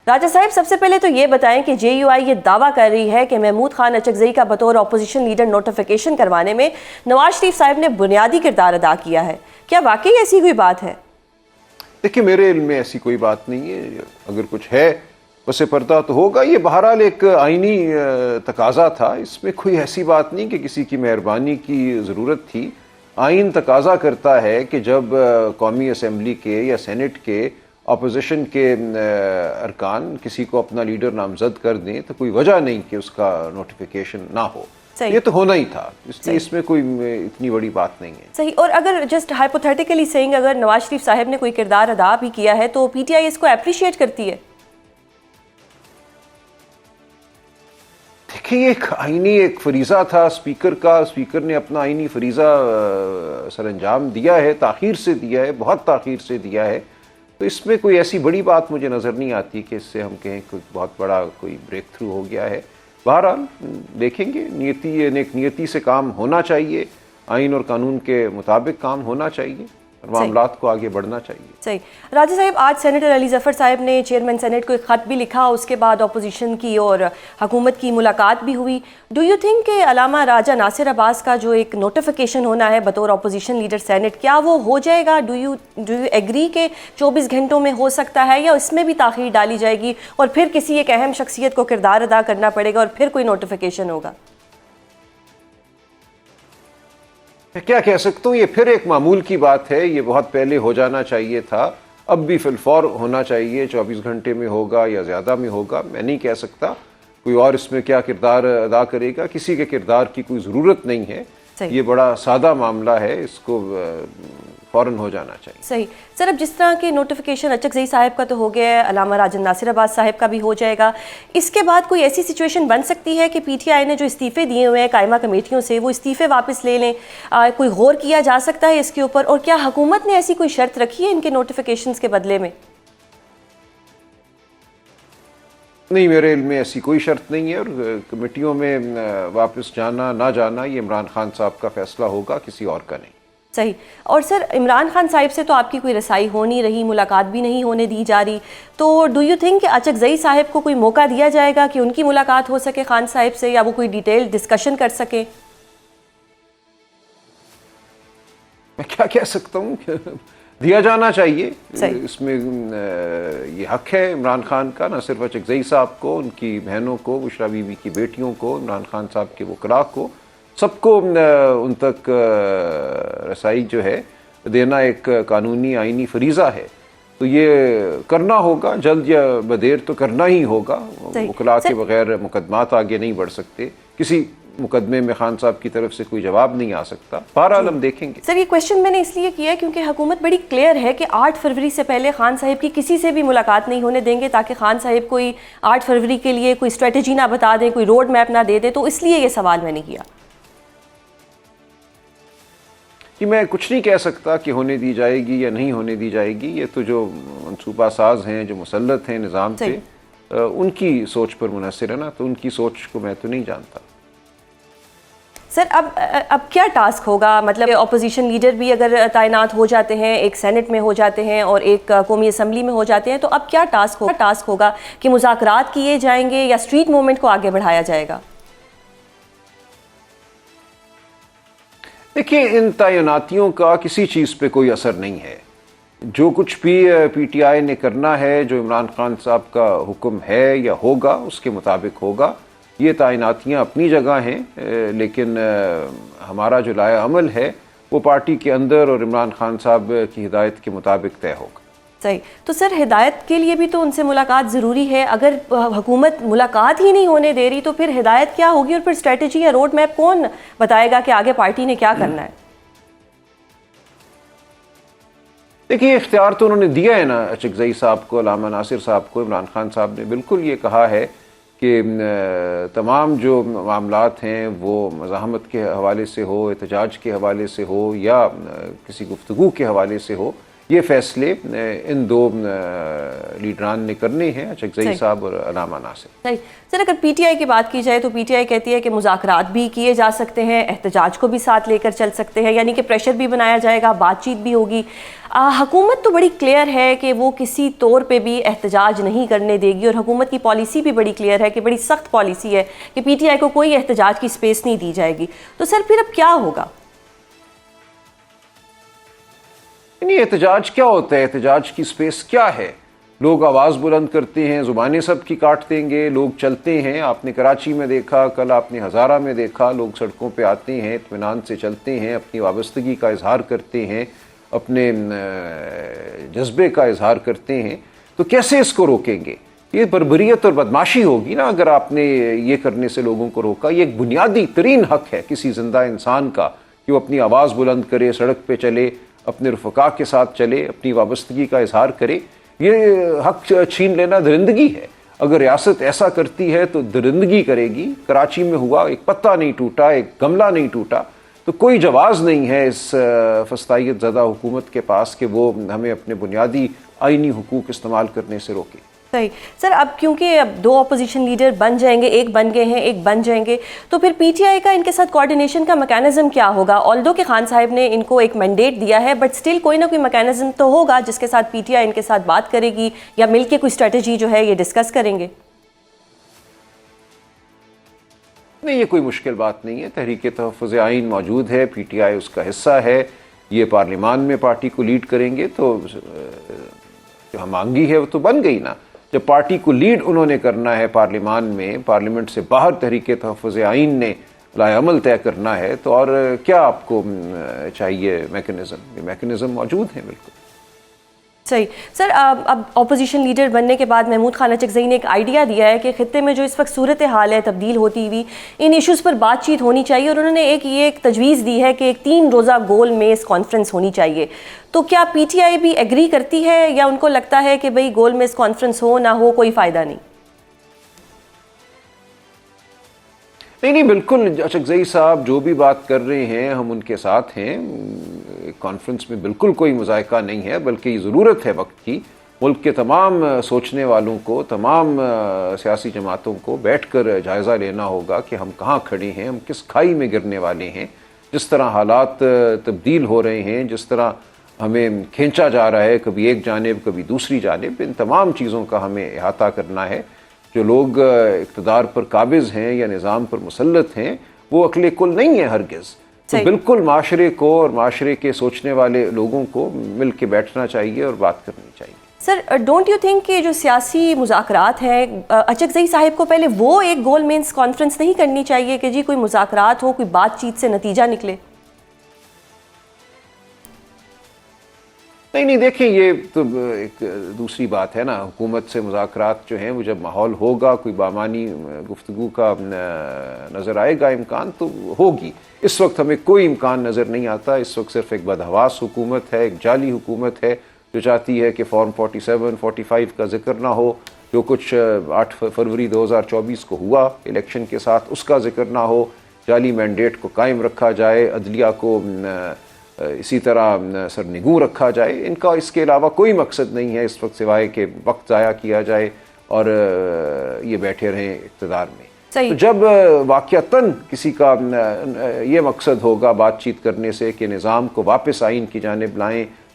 راجہ صاحب سب سے پہلے تو یہ بتائیں کہ جے یو آئی یہ دعویٰ کر رہی ہے کہ محمود خان اچکزئی کا بطور اپوزیشن لیڈر نوٹیفیکیشن کروانے میں نواز شریف صاحب نے بنیادی کردار ادا کیا ہے. کیا واقعی ایسی کوئی بات ہے؟ دیکھیں میرے علم میں ایسی کوئی بات نہیں ہے. اگر کچھ ہے پس پردہ تو ہوگا. یہ بہرحال ایک آئینی تقاضا تھا. اس میں کوئی ایسی بات نہیں کہ کسی کی مہربانی کی ضرورت تھی. آئین تقاضا کرتا ہے کہ جب قومی اسمبلی کے یا سینٹ کے اپوزیشن کے ارکان کسی کو اپنا لیڈر نامزد کر دیں تو کوئی وجہ نہیں کہ اس کا نوٹیفیکیشن نہ ہو. یہ تو ہونا ہی تھا. اس میں کوئی اتنی بڑی بات نہیں ہے. صحیح. اور اگر جسٹ ہائپوتھیٹیکلی سینگ اگر نواز شریف صاحب نے کوئی کردار ادا بھی کیا ہے تو پی ٹی آئی اس کو اپریشیٹ کرتی ہے؟ دیکھیں ایک آئینی ایک فریضہ تھا اسپیکر کا. اسپیکر نے اپنا آئینی فریضہ سر انجام دیا ہے. تاخیر سے دیا ہے, بہت تاخیر سے دیا ہے. تو اس میں کوئی ایسی بڑی بات مجھے نظر نہیں آتی کہ اس سے ہم کہیں کوئی بہت بڑا کوئی بریک تھرو ہو گیا ہے. بہرحال دیکھیں گے. نیک نیتی سے کام ہونا چاہیے, آئین اور قانون کے مطابق کام ہونا چاہیے اور معاملات کو آگے بڑھنا چاہیے. صحیح. راجہ صاحب آج سینیٹر علی ظفر صاحب نے چیئرمین سینٹ کو ایک خط بھی لکھا, اس کے بعد اپوزیشن کی اور حکومت کی ملاقات بھی ہوئی. ڈو یو تھنک کہ علامہ راجہ ناصر عباس کا جو ایک نوٹیفیکیشن ہونا ہے بطور اپوزیشن لیڈر سینٹ, کیا وہ ہو جائے گا؟ ڈو یو ایگری کہ 24 گھنٹوں میں ہو سکتا ہے یا اس میں بھی تاخیر ڈالی جائے گی اور پھر کسی ایک اہم شخصیت کو کردار ادا کرنا پڑے گا اور پھر کوئی نوٹیفیکیشن ہوگا؟ میں کیا کہہ سکتا ہوں, یہ پھر ایک معمول کی بات ہے. یہ بہت پہلے ہو جانا چاہیے تھا. اب بھی فی الفور ہونا چاہیے. 24 گھنٹے میں ہوگا یا زیادہ میں ہوگا میں نہیں کہہ سکتا. کوئی اور اس میں کیا کردار ادا کرے گا, کسی کے کردار کی کوئی ضرورت نہیں ہے. یہ بڑا سادہ معاملہ ہے, اس کو فوراً ہو جانا چاہیے. صحیح. سر اب جس طرح کے نوٹیفیکیشن اچکزئی صاحب کا تو ہو گیا ہے, علامہ راجہ ناصر عباس صاحب کا بھی ہو جائے گا. اس کے بعد کوئی ایسی سچویشن بن سکتی ہے کہ پی ٹی آئی نے جو استعفے دیے ہوئے ہیں قائمہ کمیٹیوں سے وہ استعفے واپس لے لیں؟ کوئی غور کیا جا سکتا ہے اس کے اوپر؟ اور کیا حکومت نے ایسی کوئی شرط رکھی ہے ان کے نوٹیفیکیشنز کے بدلے میں؟ نہیں, میرے علم میں ایسی کوئی شرط نہیں ہے. اور کمیٹیوں میں واپس جانا نہ جانا یہ عمران خان صاحب کا فیصلہ ہوگا, کسی اور کا نہیں. صحیح. اور سر عمران خان صاحب سے تو آپ کی کوئی رسائی ہو نہیں رہی, ملاقات بھی نہیں ہونے دی جا رہی, تو ڈو یو تھنک کہ اچکزئی صاحب کو کوئی موقع دیا جائے گا کہ ان کی ملاقات ہو سکے خان صاحب سے, یا وہ کوئی ڈیٹیل ڈسکشن کر سکے؟ میں کیا کہہ سکتا ہوں, دیا جانا چاہیے. اس میں یہ حق ہے عمران خان کا, نہ صرف اچکزئی صاحب کو, ان کی بہنوں کو, بشرا بی بی کی بیٹیوں کو, عمران خان صاحب کے وکلاء کو, سب کو ان تک رسائی جو ہے دینا ایک قانونی آئینی فریضہ ہے. تو یہ کرنا ہوگا, جلد یا بدیر تو کرنا ہی ہوگا. وکلاء کے بغیر مقدمات آگے نہیں بڑھ سکتے. کسی مقدمے میں خان صاحب کی طرف سے کوئی جواب نہیں آ سکتا. بہرحال ہم دیکھیں گے. سر یہ کویشچن میں نے اس لیے کیا ہے کیونکہ حکومت بڑی کلیئر ہے کہ 8 فروری سے پہلے خان صاحب کی کسی سے بھی ملاقات نہیں ہونے دیں گے, تاکہ خان صاحب کوئی 8 فروری کے لیے کوئی اسٹریٹجی نہ بتا دیں, کوئی روڈ میپ نہ دے دیں. تو اس لیے یہ سوال میں نے کیا. کہ میں کچھ نہیں کہہ سکتا کہ ہونے دی جائے گی یا نہیں ہونے دی جائے گی. یہ تو جو منصوبہ ساز ہیں, جو مسلط ہیں نظام پہ, ان کی سوچ پر منحصر ہے نا. تو ان کی سوچ کو میں تو نہیں جانتا. سر اب کیا ٹاسک ہوگا؟ مطلب اپوزیشن لیڈر بھی اگر تعینات ہو جاتے ہیں, ایک سینٹ میں ہو جاتے ہیں اور ایک قومی اسمبلی میں ہو جاتے ہیں, تو اب کیا ٹاسک ہوگا کہ مذاکرات کیے جائیں گے یا اسٹریٹ موومنٹ کو آگے بڑھایا جائے گا؟ دیکھیں ان تعیناتیوں کا کسی چیز پہ کوئی اثر نہیں ہے. جو کچھ بھی پی ٹی آئی نے کرنا ہے, جو عمران خان صاحب کا حکم ہے یا ہوگا, اس کے مطابق ہوگا. یہ تعیناتیاں اپنی جگہ ہیں, لیکن ہمارا جو لائحہ عمل ہے وہ پارٹی کے اندر اور عمران خان صاحب کی ہدایت کے مطابق طے ہوگا. صحیح. تو سر ہدایت کے لیے بھی تو ان سے ملاقات ضروری ہے. اگر حکومت ملاقات ہی نہیں ہونے دے رہی تو پھر ہدایت کیا ہوگی, اور پھر اسٹریٹجی یا روڈ میپ کون بتائے گا کہ آگے پارٹی نے کیا کرنا ہے؟ دیکھیے اختیار تو انہوں نے دیا ہے نا اچکزئی صاحب کو, علامہ ناصر صاحب کو. عمران خان صاحب نے بالکل یہ کہا ہے کہ تمام جو معاملات ہیں وہ مزاحمت کے حوالے سے ہو, احتجاج کے حوالے سے ہو یا کسی گفتگو کے حوالے سے ہو, یہ فیصلے ان دو لیڈران نے کرنے ہیں، اچکزئی صاحب اور علامہ ناصر۔ صحیح سر، اگر پی ٹی آئی کی بات کی جائے تو پی ٹی آئی کہتی ہے کہ مذاکرات بھی کیے جا سکتے ہیں، احتجاج کو بھی ساتھ لے کر چل سکتے ہیں، یعنی کہ پریشر بھی بنایا جائے گا، بات چیت بھی ہوگی۔ حکومت تو بڑی کلیئر ہے کہ وہ کسی طور پہ بھی احتجاج نہیں کرنے دے گی، اور حکومت کی پالیسی بھی بڑی کلیئر ہے کہ بڑی سخت پالیسی ہے کہ پی ٹی آئی کو کوئی احتجاج کی سپیس نہیں دی جائے گی۔ تو سر پھر اب کیا ہوگا؟ نہیں، احتجاج کیا ہوتا ہے؟ احتجاج کی سپیس کیا ہے؟ لوگ آواز بلند کرتے ہیں، زبانیں سب کی کاٹ دیں گے، لوگ چلتے ہیں۔ آپ نے کراچی میں دیکھا، کل آپ نے ہزارہ میں دیکھا، لوگ سڑکوں پہ آتے ہیں، اطمینان سے چلتے ہیں، اپنی وابستگی کا اظہار کرتے ہیں، اپنے جذبے کا اظہار کرتے ہیں۔ تو کیسے اس کو روکیں گے؟ یہ بربریت اور بدماشی ہوگی نا اگر آپ نے یہ کرنے سے لوگوں کو روکا۔ یہ ایک بنیادی ترین حق ہے کسی زندہ انسان کا کہ وہ اپنی آواز بلند کرے، سڑک پہ چلے، اپنے رفقا کے ساتھ چلے، اپنی وابستگی کا اظہار کرے۔ یہ حق چھین لینا درندگی ہے۔ اگر ریاست ایسا کرتی ہے تو درندگی کرے گی۔ کراچی میں ہوا، ایک پتا نہیں ٹوٹا، ایک گملہ نہیں ٹوٹا، تو کوئی جواز نہیں ہے اس فسطائیت زدہ حکومت کے پاس کہ وہ ہمیں اپنے بنیادی آئینی حقوق استعمال کرنے سے روکے۔ صحیح سر، اب کیونکہ اب دو اپوزیشن لیڈر بن جائیں گے، ایک بن گئے ہیں، ایک بن جائیں گے، تو پھر پی ٹی آئی کا ان کے ساتھ کوارڈینیشن کا میکانزم کیا ہوگا؟ آلدو کہ خان صاحب نے ان کو ایک مینڈیٹ دیا ہے، بٹ سٹل کوئی نہ کوئی میکانزم تو ہوگا جس کے ساتھ پی ٹی آئی ان کے ساتھ بات کرے گی، یا مل کے کوئی اسٹریٹجی جو ہے یہ ڈسکس کریں گے۔ نہیں، یہ کوئی مشکل بات نہیں ہے۔ تحریک تحفظ آئین موجود ہے، پی ٹی آئی اس کا حصہ ہے، یہ پارلیمان میں پارٹی کو لیڈ کریں گے، تو جو ہمانگی ہے وہ تو بن گئی نا۔ جب پارٹی کو لیڈ انہوں نے کرنا ہے پارلیمان میں، پارلیمنٹ سے باہر تحریک تحفظ آئین نے لائے عمل طے کرنا ہے، تو اور کیا آپ کو چاہیے میکنزم؟ یہ میکنزم موجود ہیں بالکل۔ صحیح سر، اب اپوزیشن لیڈر بننے کے بعد محمود خان اچکزئی نے ایک آئیڈیا دیا ہے کہ خطے میں جو اس وقت صورتحال ہے تبدیل ہوتی ہوئی، ان ایشوز پر بات چیت ہونی چاہیے، اور انہوں نے ایک تجویز دی ہے کہ ایک 3 روزہ گول میز کانفرنس ہونی چاہیے۔ تو کیا پی ٹی آئی بھی ایگری کرتی ہے، یا ان کو لگتا ہے کہ بھئی گول میز کانفرنس ہو نہ ہو کوئی فائدہ نہیں؟ نہیں، بالکل اچکزئی صاحب جو بھی بات کر رہے ہیں ہم ان کے ساتھ ہیں۔ کانفرنس میں بالکل کوئی مذائقہ نہیں ہے، بلکہ یہ ضرورت ہے وقت کی۔ ملک کے تمام سوچنے والوں کو، تمام سیاسی جماعتوں کو بیٹھ کر جائزہ لینا ہوگا کہ ہم کہاں کھڑے ہیں، ہم کس کھائی میں گرنے والے ہیں۔ جس طرح حالات تبدیل ہو رہے ہیں، جس طرح ہمیں کھینچا جا رہا ہے، کبھی ایک جانب کبھی دوسری جانب، ان تمام چیزوں کا ہمیں احاطہ کرنا ہے۔ جو لوگ اقتدار پر قابض ہیں یا نظام پر مسلط ہیں، وہ عقل کل نہیں ہے ہرگز۔ تو بالکل معاشرے کو اور معاشرے کے سوچنے والے لوگوں کو مل کے بیٹھنا چاہیے اور بات کرنی چاہیے۔ سر، ڈونٹ یو تھنک کہ جو سیاسی مذاکرات ہیں، اچکزئی صاحب کو پہلے وہ ایک گول مینس کانفرنس نہیں کرنی چاہیے کہ جی کوئی مذاکرات ہو، کوئی بات چیت سے نتیجہ نکلے؟ نہیں، دیکھیں یہ تو ایک دوسری بات ہے نا۔ حکومت سے مذاکرات جو ہیں وہ جب ماحول ہوگا، کوئی بامانی گفتگو کا نظر آئے گا امکان، تو ہوگی۔ اس وقت ہمیں کوئی امکان نظر نہیں آتا۔ اس وقت صرف ایک بدحواس حکومت ہے، ایک جعلی حکومت ہے جو چاہتی ہے کہ فارم 47 45 کا ذکر نہ ہو۔ جو کچھ 8 فروری 2024 کو ہوا الیکشن کے ساتھ، اس کا ذکر نہ ہو۔ جعلی مینڈیٹ کو قائم رکھا جائے، عدلیہ کو اسی طرح سرنگوں رکھا جائے۔ ان کا اس کے علاوہ کوئی مقصد نہیں ہے اس وقت سوائے کہ وقت ضائع کیا جائے اور یہ بیٹھے رہیں اقتدار میں۔ تو جب واقعتاً کسی کا یہ مقصد ہوگا بات چیت کرنے سے کہ نظام کو واپس آئین کی جانب لائیں،